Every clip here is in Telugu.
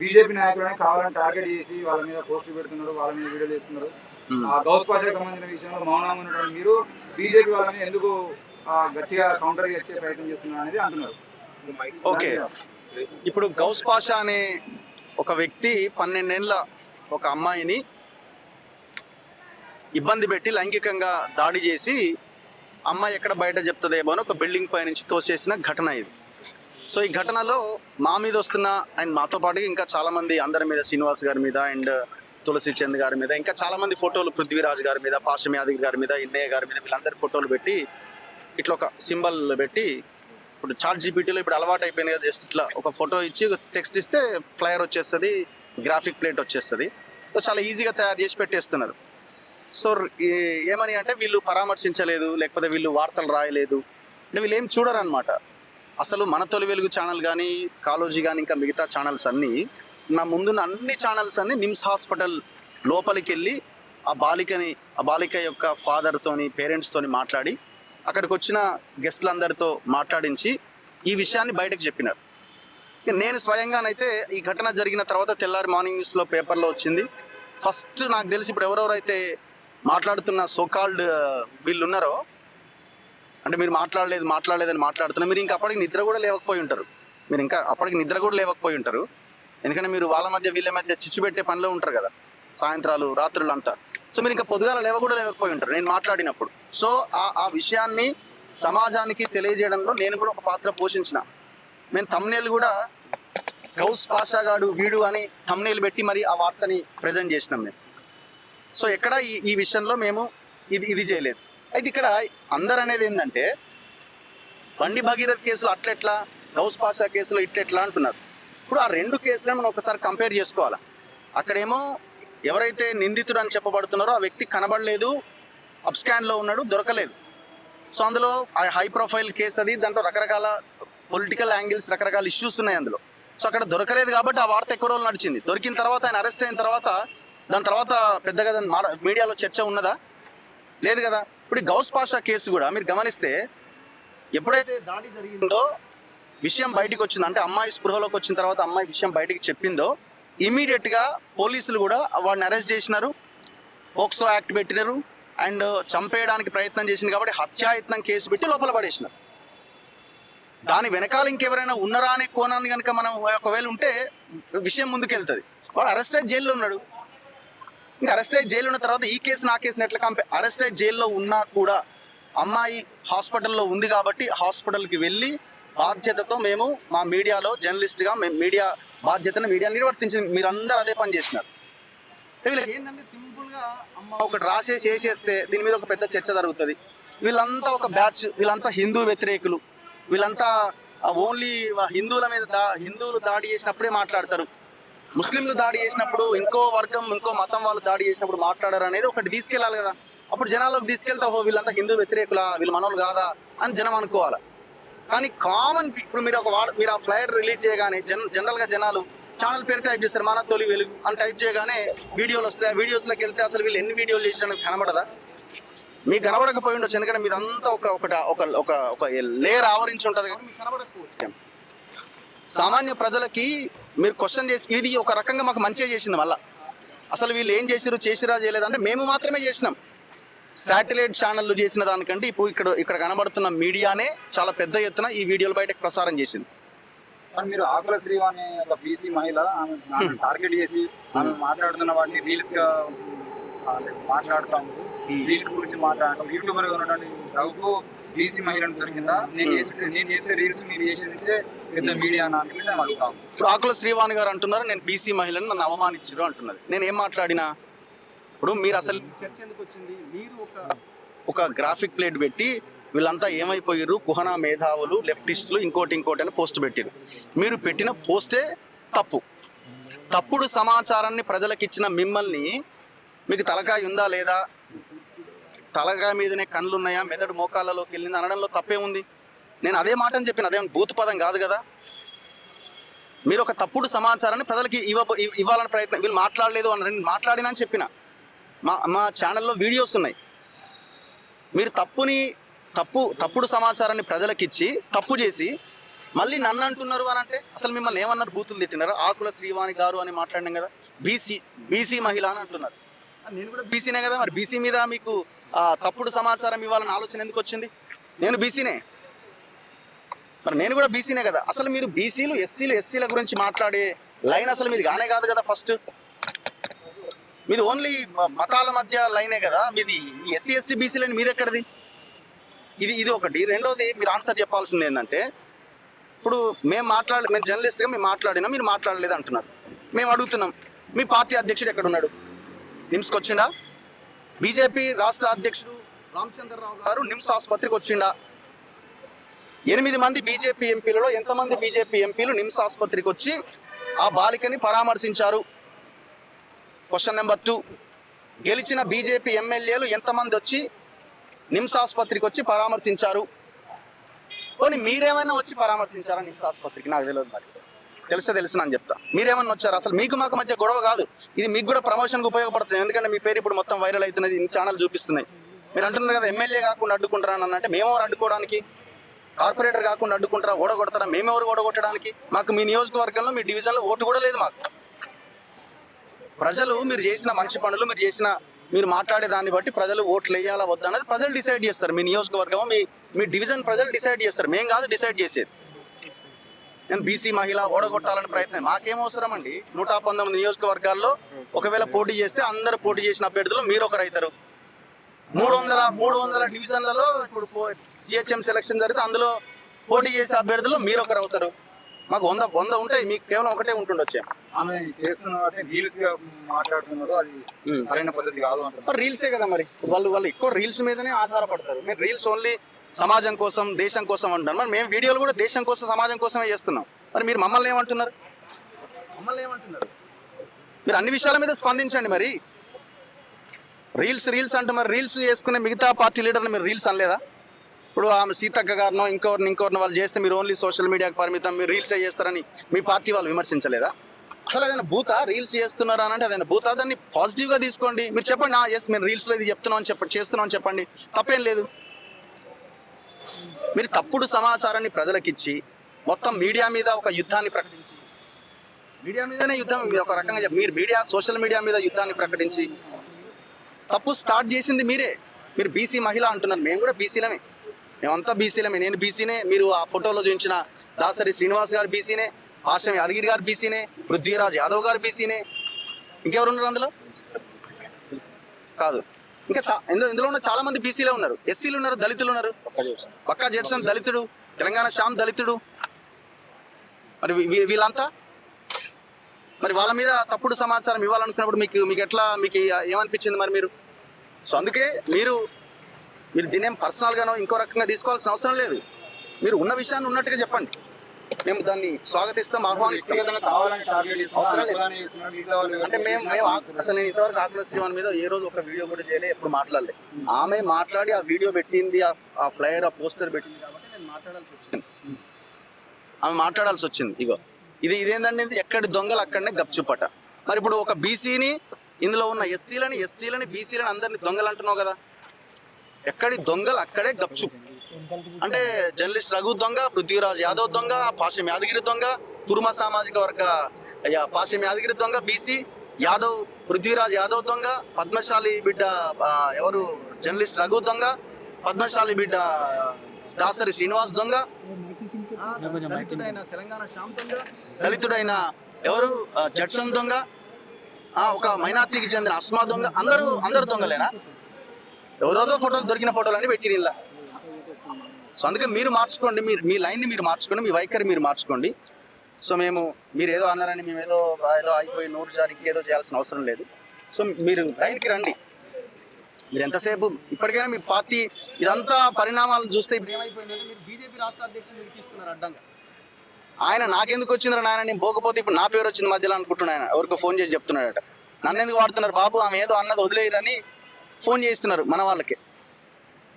బీజేపీ నాయకులని కావాలని టార్గెట్ చేసి వాళ్ళ మీద పోస్టులు పెడుతున్నారు, వాళ్ళ మీద వీడియోలు చేస్తున్నారు. ఆ గౌస్ పాషాకి సంబంధించిన విషయంలో మౌనంగా ఉన్నటువంటి మీరు బీజేపీ వాళ్ళని ఎందుకు గట్టిగా కౌంటర్ ఇచ్చే ప్రయత్నం చేస్తున్నారు అనేది అంటున్నారు. ఓకే, ఇప్పుడు గౌస్ పాషా అనే ఒక వ్యక్తి 12 ఏళ్ల ఒక అమ్మాయిని ఇబ్బంది పెట్టి లైంగికంగా దాడి చేసి అమ్మాయి ఎక్కడ బయట చెప్తుందేమో అని ఒక బిల్డింగ్ పై నుంచి తోసేసిన ఘటన ఇది. సో ఈ ఘటనలో మా మీద వస్తున్న అండ్ మాతో పాటు ఇంకా చాలామంది అందరి మీద, శ్రీనివాస్ గారి మీద అండ్ తులసి చంద్ గారి మీద, ఇంకా చాలామంది ఫోటోలు, పృథ్వీరాజ్ గారి మీద, పాశం యాదగిరి గారి మీద, ఇన్నయ్య గారి మీద, వీళ్ళందరి ఫోటోలు పెట్టి ఇట్లా ఒక సింబల్ పెట్టి, ఇప్పుడు చాట్ జీపీటీలో ఇప్పుడు అలవాటు అయిపోయింది కదా, జస్ట్ ఇట్లా ఒక ఫోటో ఇచ్చి టెక్స్ట్ ఇస్తే ఫ్లైయర్ వచ్చేస్తుంది, గ్రాఫిక్ ప్లేట్ వచ్చేస్తుంది. సో చాలా ఈజీగా తయారు చేసి పెట్టేస్తున్నారు. సో ఏమని అంటే వీళ్ళు పరామర్శించలేదు, లేకపోతే వీళ్ళు వార్తలు రాయలేదు అంటే వీళ్ళు ఏం చూడరు అనమాట. అసలు మన తొలి వెలుగు ఛానల్ కానీ, కాలోజీ కానీ, ఇంకా మిగతా ఛానల్స్ అన్నీ, నా ముందున్న అన్ని ఛానల్స్ అన్నీ నిమ్స్ హాస్పిటల్ లోపలికి వెళ్ళి ఆ బాలిక యొక్క ఫాదర్తోని, పేరెంట్స్తోని మాట్లాడి, అక్కడికి వచ్చిన గెస్ట్లందరితో మాట్లాడించి ఈ విషయాన్ని బయటకు చెప్పినారు. నేను స్వయంగానైతే ఈ ఘటన జరిగిన తర్వాత తెల్లారి మార్నింగ్ న్యూస్లో పేపర్లో వచ్చింది. ఫస్ట్ నాకు తెలిసి ఇప్పుడు ఎవరెవరైతే మాట్లాడుతున్న సోకాల్డ్ వీళ్ళు ఉన్నారో, అంటే మీరు మాట్లాడలేదని మాట్లాడుతున్నారు, మీరు ఇంకా అప్పటికి నిద్ర కూడా లేవకపోయి ఉంటారు. ఎందుకంటే మీరు వాళ్ళ మధ్య వీళ్ళ మధ్య చిచ్చు పెట్టే పనిలో ఉంటారు కదా, సాయంత్రాలు రాత్రులు అంతా. సో మీరు ఇంకా పొద్దుగాల లేవకపోయి ఉంటారు నేను మాట్లాడినప్పుడు. సో ఆ విషయాన్ని సమాజానికి తెలియజేయడంలో నేను కూడా ఒక పాత్ర పోషించిన. మేము థంబ్నెయిల్ కూడా గౌస్ పాషా గాడు వీడు అని థంబ్నెయిల్ పెట్టి మరి ఆ వార్తని ప్రజెంట్ చేసినాం మేము. సో ఎక్కడ ఈ విషయంలో మేము ఇది చేయలేదు. అయితే ఇక్కడ అందరు అనేది ఏంటంటే, బండి భగీరథ్ కేసులో అట్లెట్లా, గౌస్ పాషా కేసులో ఇట్లెట్లా అంటున్నారు. ఇప్పుడు ఆ రెండు కేసులను మనం ఒకసారి కంపేర్ చేసుకోవాలి. అక్కడేమో ఎవరైతే నిందితుడు అని చెప్పబడుతున్నారో ఆ వ్యక్తి కనబడలేదు, అబ్స్కాన్లో ఉన్నాడు, దొరకలేదు. సో అందులో హై ప్రొఫైల్ కేసు అది, దాంట్లో రకరకాల పొలిటికల్ యాంగిల్స్, రకరకాల ఇష్యూస్ ఉన్నాయి అందులో. సో అక్కడ దొరకలేదు కాబట్టి ఆ వార్త ఎక్కువ రోజులు నడిచింది. దొరికిన తర్వాత ఆయన అరెస్ట్ అయిన తర్వాత దాని తర్వాత పెద్దగా మీడియాలో చర్చ ఉన్నదా? లేదు కదా. ఇప్పుడు గౌస్ పాషా కేసు కూడా మీరు గమనిస్తే, ఎప్పుడైతే దాడి జరిగిందో విషయం బయటకు వచ్చిందో, అంటే అమ్మాయి స్పృహలోకి వచ్చిన తర్వాత అమ్మాయి విషయం బయటకు చెప్పిందో, ఇమీడియట్గా పోలీసులు కూడా వాడిని అరెస్ట్ చేసినారు, పోక్సో యాక్ట్ పెట్టినారు, అండ్ చంపేయడానికి ప్రయత్నం చేసింది కాబట్టి హత్యాయత్నం కేసు పెట్టి లోపల పడేసినారు. దాని వెనకాల ఇంకెవరైనా ఉన్నారా అనే కోణాన్ని కనుక మనం ఒకవేళ ఉంటే విషయం ముందుకెళ్తుంది. వాడు అరెస్ట్ అయ్యి జైల్లో ఉన్నాడు. ఇంకా అరెస్ట్ అయ్యి జైలు ఉన్న తర్వాత ఈ కేసు నా కేసుని ఎట్లా అరెస్ట్ అయ్యి జైల్లో ఉన్నా కూడా అమ్మాయి హాస్పిటల్లో ఉంది కాబట్టి హాస్పిటల్కి వెళ్ళి బాధ్యతతో మేము మా మీడియాలో జర్నలిస్ట్గా మేము మీడియా నిర్వర్తించింది. మీరందరూ అదే పని చేసినారు. వీళ్ళకి ఏంటంటే సింపుల్గా అమ్మ ఒకటి రాసేసి వేసేస్తే దీని మీద ఒక పెద్ద చర్చ జరుగుతుంది. వీళ్ళంతా ఒక బ్యాచ్, వీళ్ళంతా హిందూ వ్యతిరేకులు, వీళ్ళంతా ఓన్లీ హిందువులు దాడి చేసినప్పుడే మాట్లాడతారు, ముస్లింలు దాడి చేసినప్పుడు, ఇంకో వర్గం ఇంకో మతం వాళ్ళు దాడి చేసినప్పుడు మాట్లాడారు అనేది ఒకటి తీసుకెళ్ళాలి కదా. అప్పుడు జనాల్లోకి తీసుకెళ్తే ఓహో వీళ్ళంతా హిందూ వ్యతిరేకులా, వీళ్ళు మనోళ్ళు కాదా అని జనం అనుకోవాలి. కానీ కామన్ ఇప్పుడు మీరు ఆ ఫ్లైయర్ రిలీజ్ చేయగానే జనరల్గా జనాలు ఛానల్ పేరు టైప్ చేస్తారు, మన తొలి వెలుగు అని టైప్ చేయగానే వీడియోలు వస్తాయి. ఆ వీడియోస్లోకి వెళ్తే అసలు వీళ్ళు ఎన్ని వీడియోలు చేసినా కనబడదా? మీకు కనబడకపోయి ఉండొచ్చు, ఎందుకంటే మీరంతా ఒక లేయర్ ఆవరించి ఉంటుంది కానీ మీకు కనబడకపోవచ్చు. సామాన్య ప్రజలకి మీరు క్వశ్చన్ చేసి ఇది ఒక రకంగా మాకు మంచిగా చేసింది. మళ్ళీ అసలు వీళ్ళు ఏం చేసిరా చేయలేదంటే మేము మాత్రమే చేసినాం. శాటిలైట్ ఛానళ్ళు చేసిన దానికంటే ఇప్పుడు ఇక్కడ కనబడుతున్న మీడియానే చాలా పెద్ద ఎత్తున ఈ వీడియోలు బయటకు ప్రసారం చేసింది. మీరు ఆకుల శ్రీవాణి ఒక బీసీ మహిళ టార్గెట్ చేసి ఆమె మాట్లాడుతున్న వాటిని రీల్స్ గా మాట్లాడుతాము, రీల్స్ గురించి మాట్లాడటం, యూట్యూబర్ గా ఉన్నటువంటి రఘుకు బీసీ మహిళను దొరికిందా, నేను చేస్తే రీల్స్ మీరు చేసేది పెద్ద మీడియా అడుగుతాం. ఇప్పుడు ఆకుల శ్రీవాణి గారు అంటున్నారు నేను బీసీ మహిళను నన్ను అవమానించారు అంటున్నారు. నేను ఏం మాట్లాడినా? ఇప్పుడు మీరు అసలు చర్చ ఎందుకు వచ్చింది? మీరు ఒక గ్రాఫిక్ ప్లేట్ పెట్టి వీళ్ళంతా ఏమైపోయారు, కుహనా మేధావులు, లెఫ్టిస్టులు, ఇంకోటి అని పోస్ట్ పెట్టారు. మీరు పెట్టిన పోస్టే తప్పుడు సమాచారాన్ని ప్రజలకు ఇచ్చిన మిమ్మల్ని, మీకు తలకాయ ఉందా లేదా, తలకాయ మీదనే కళ్ళు ఉన్నాయా, మెదడు మోకాళ్ళలోకి వెళ్ళింది అనడంలో తప్పే ఉంది. నేను అదే మాటని చెప్పిన, అదేం భూత పదం కాదు కదా. మీరు ఒక తప్పుడు సమాచారాన్ని ప్రజలకి ఇవ్వాలని ప్రయత్నం, వీళ్ళు మాట్లాడలేదు అని మాట్లాడినా అని చెప్పిన. మా ఛానల్లో వీడియోస్ ఉన్నాయి. మీరు తప్పుడు సమాచారాన్ని ప్రజలకిచ్చి తప్పు చేసి మళ్ళీ నన్ను అంటున్నారు అని అంటే అసలు మిమ్మల్ని ఏమన్నారు? బూతులు తిట్టినారు. ఆకుల శ్రీవాణి గారు అని మాట్లాడినాం కదా, బీసీ మహిళ అని అంటున్నారు. నేను కూడా బీసీనే కదా, మరి బీసీ మీద మీకు తప్పుడు సమాచారం ఇవ్వాలని ఆలోచన ఎందుకు వచ్చింది? నేను బీసీనే, మరి నేను కూడా బీసీనే కదా. అసలు మీరు బీసీలు ఎస్సీలు ఎస్టీల గురించి మాట్లాడే లైన్ అసలు మీది కానే కాదు కదా. ఫస్ట్ మీది ఓన్లీ మతాల మధ్య లైనే కదా మీది. ఎస్సీ ఎస్టీ బీసీలని మీది ఎక్కడిది? ఇది ఒకటి. రెండోది మీరు ఆన్సర్ చెప్పాల్సింది ఏంటంటే, ఇప్పుడు మేము జర్నలిస్ట్గా మేము మాట్లాడినా మీరు మాట్లాడలేదు అంటున్నారు. మేము అడుగుతున్నాం, మీ పార్టీ అధ్యక్షుడు ఎక్కడున్నాడు? నిమ్స్కి వచ్చిండా? బీజేపీ రాష్ట్ర అధ్యక్షుడు రామచంద్రరావు గారు నిమ్స్ ఆసుపత్రికి వచ్చిండా? 8 మంది బీజేపీ ఎంపీలలో ఎంతమంది బీజేపీ ఎంపీలు నిమ్స్ ఆసుపత్రికి వచ్చి ఆ బాలికని పరామర్శించారు? క్వశ్చన్ నెంబర్ 2, గెలిచిన బీజేపీ ఎమ్మెల్యేలు ఎంతమంది వచ్చి నిమ్స్ ఆసుపత్రికి వచ్చి పరామర్శించారు? పోనీ మీరేమైనా వచ్చి పరామర్శించారా నిమ్స్ ఆసుపత్రికి? నాకు తెలియదు, మరి తెలుసు అని చెప్తా. మీరేమన్నా వచ్చారు? అసలు మీకు మాకు మధ్య గొడవ కాదు, ఇది మీకు కూడా ప్రమోషన్కి ఉపయోగపడుతుంది. ఎందుకంటే మీ పేరు ఇప్పుడు మొత్తం వైరల్ అవుతున్నది, ఇన్ని ఛానల్ చూపిస్తున్నాయి. మీరు అంటున్నారు కదా ఎమ్మెల్యే కాకుండా అడ్డుకుంటారా అని అంటే, మేమెవరు అడ్డుకోవడానికి? కార్పొరేటర్ కాకుండా అడ్డుకుంటారా? ఓడగొడతారా? మేమెవరు ఓడగొట్టడానికి? మాకు మీ నియోజకవర్గంలో మీ డివిజన్లో ఓటు కూడా లేదు మాకు. ప్రజలు మీరు చేసిన మంచి పనులు మీరు మాట్లాడే దాన్ని బట్టి ప్రజలు ఓట్లు వేయాలా వద్దా అనేది ప్రజలు డిసైడ్ చేస్తారు. మీ నియోజకవర్గం మీ డివిజన్ ప్రజలు డిసైడ్ చేస్తారు, మేము కాదు డిసైడ్ చేసేది. నేను బీసీ మహిళ ఓడగొట్టాలని ప్రయత్నం మాకేం అవసరం అండి? 119 నియోజకవర్గాల్లో ఒకవేళ పోటీ చేస్తే అందరూ పోటీ చేసిన అభ్యర్థులు మీరు ఒకరు అవుతారు. 300 డివిజన్లలో ఇప్పుడు జిహెచ్ఎం సెలక్షన్ జరిగితే అందులో పోటీ చేసే అభ్యర్థులు మీరు ఒకరు అవుతారు. మాకు 100 ఉంటాయి, మీకు కేవలం ఒకటే ఉంటుండొచ్చు. ఆమె చేస్తున్న రీల్స్ గా మాట్లాడుతున్నారు, అది సరైన పద్ధతి కాదు అంటారు. రీల్సే కదా మరి, వాళ్ళు ఎక్కువ రీల్స్ మీదనే ఆధారపడతారు. మీరు రీల్స్ ఓన్లీ సమాజం కోసం దేశం కోసం అంటున్నారు, మరి మేము వీడియోలు కూడా దేశం కోసం సమాజం కోసమే చేస్తున్నాం. మరి మీరు మమ్మల్ని ఏమంటున్నారు? మీరు అన్ని విషయాల మీద స్పందించండి. మరి రీల్స్ అంటూ మరి రీల్స్ చేసుకునే మిగతా పార్టీ లీడర్ని మీరు రీల్స్ అనలేదా? ఇప్పుడు ఆమె సీతక్క గారినో ఇంకోరిని వాళ్ళు చేస్తే మీరు ఓన్లీ సోషల్ మీడియాకి పరిమితం, మీరు రీల్సే చేస్తారని మీ పార్టీ వాళ్ళు విమర్శించలేదా? అసలు ఏదైనా భూతా రీల్స్ చేస్తున్నారా అని అంటే అదైనా భూతా? దాన్ని పాజిటివ్గా తీసుకోండి. మీరు చెప్పండి, ఎస్ మేము రీల్స్లో ఇది చేస్తున్నాం అని చెప్పండి, తప్పేం లేదు. మీరు తప్పుడు సమాచారాన్ని ప్రజలకిచ్చి మొత్తం మీడియా మీద ఒక యుద్ధాన్ని ప్రకటించి, మీడియా మీదనే యుద్ధం మీరు ఒక రకంగా మీరు సోషల్ మీడియా మీద యుద్ధాన్ని ప్రకటించి తప్పు స్టార్ట్ చేసింది మీరే. మీరు బీసీ మహిళ అంటున్నారు, మేము కూడా బీసీలమే, మేమంతా బీసీలమే. నేను బీసీనే, మీరు ఆ ఫోటోలో చూపించిన దాసరి శ్రీనివాస్ గారు బీసీనే, పాశం యాదగిరి గారు బీసీనే, పృథ్వీరాజ్ యాదవ్ గారు బీసీనే. ఇంకెవరు ఉన్నారు అందులో? కాదు, ఇంకా ఇందులో ఉన్న చాలా మంది బీసీలే ఉన్నారు. ఎస్సీలు ఉన్నారు, దళితులు ఉన్నారు. పక్కా జడ్సన్ దళితుడు, తెలంగాణ శ్యామ్ దళితుడు. మరి వీళ్ళంతా మరి వాళ్ళ మీద తప్పుడు సమాచారం ఇవ్వాలనుకున్నప్పుడు మీకు ఏమనిపించింది మరి మీరు? సో అందుకే మీరు దీన్ని పర్సనల్గానో ఇంకో రకంగా తీసుకోవాల్సిన అవసరం లేదు. మీరు ఉన్న విషయాన్ని ఉన్నట్టుగా చెప్పండి, మేము దాన్ని స్వాగతిస్తాం, ఆహ్వానిస్తాం. అవసరం లేదు అంటే మేము అసలు నేను ఇంతవరకు ఆకుల శ్రీవాణి మీద ఏ రోజు ఒక వీడియో కూడా చేయలేదు, ఎప్పుడు మాట్లాడలేదు. ఆమె మాట్లాడి ఆ వీడియో పెట్టింది, ఆ ఫ్లైయర్ ఆ పోస్టర్ పెట్టింది కాబట్టి నేను మాట్లాడాల్సి వచ్చింది. ఇగో ఇదేంటంటే ఎక్కడి దొంగలు అక్కడనే గప్చుపట. మరి ఇప్పుడు ఒక బీసీని, ఇందులో ఉన్న ఎస్సీలని ఎస్టీలని బీసీలని అందరినీ దొంగలు అంటున్నావు కదా, ఎక్కడి దొంగలు అక్కడే గప్చు. అంటే జర్నలిస్ట్ రఘు దొంగ, పృథ్వీరాజ్ యాదవ్ దొంగ, పాశం యాదగిరి దొంగ, కుర్మ సామాజిక వర్గ పాశం యాదగిరి దొంగ, బీసీ యాదవ్ పృథ్వీరాజ్ యాదవ్ దొంగ, పద్మశాలి బిడ్డ ఎవరు జర్నలిస్ట్ రఘు దొంగ, పద్మశాలి బిడ్డ దాసరి శ్రీనివాస్ దొంగ, దళితుడైన తెలంగాణ శ్యామ్ దొంగ, దళితుడైన ఎవరు జడ్సన్ దొంగ, ఒక మైనార్టీకి చెందిన అస్మా దొంగ. అందరు దొంగలేనా? ఎవరోదో ఫోటోలు దొరికిన ఫోటోలు అని పెట్టిరు ఇలా. సో అందుకే మీరు మార్చుకోండి, మీ లైన్ని మీరు మార్చుకోండి, మీ వైఖరి మీరు మార్చుకోండి. సో మీరు ఏదో అన్నారని మేము ఏదో అయిపోయి నోరు జారి ఇంకేదో చేయాల్సిన అవసరం లేదు. సో మీరు లైన్కి రండి. మీరు ఎంతసేపు ఇప్పటికైనా మీ పార్టీ ఇదంతా పరిణామాలు చూస్తే ఇప్పుడు ఏమైపోయిందంటే మీరు బీజేపీ రాష్ట్ర అధ్యక్షులు ఇరికిస్తున్నారు అడ్డంగా. ఆయన నాకెందుకు వచ్చిందిరా నాయన, నేను పోకపోతే ఇప్పుడు నా పేరు వచ్చింది మధ్యలో అనుకుంటున్నాను. ఆయన ఎవరికో ఫోన్ చేసి చెప్తున్నాడట, నన్ను ఎందుకు వాడుతున్నారు బాబు, ఆమె ఏదో అన్నది వదిలేయరని ఫోన్ చేస్తున్నారు మన వాళ్ళకి.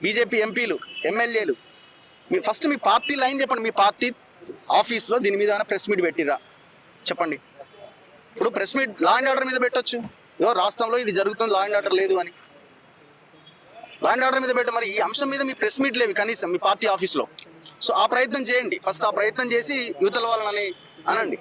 బీజేపీ ఎంపీలు ఎమ్మెల్యేలు ఫస్ట్ మీ పార్టీ లైన్ చెప్పండి. మీ పార్టీ ఆఫీస్లో దీని మీద ప్రెస్ మీట్ పెట్టిరా చెప్పండి. ఇప్పుడు press meet law and order మీద పెట్టొచ్చు, రాష్ట్రంలో ఇది జరుగుతుంది, లా అండ్ ఆర్డర్ లేదు అని. లా అండ్ ఆర్డర్ మీద పెట్టే మరి ఈ అంశం మీద మీ ప్రెస్ మీట్ లేవి కనీసం మీ పార్టీ ఆఫీస్లో. సో ఆ ప్రయత్నం చేయండి, ఫస్ట్ ఆ ప్రయత్నం చేసి యువతల వాళ్ళని అనండి.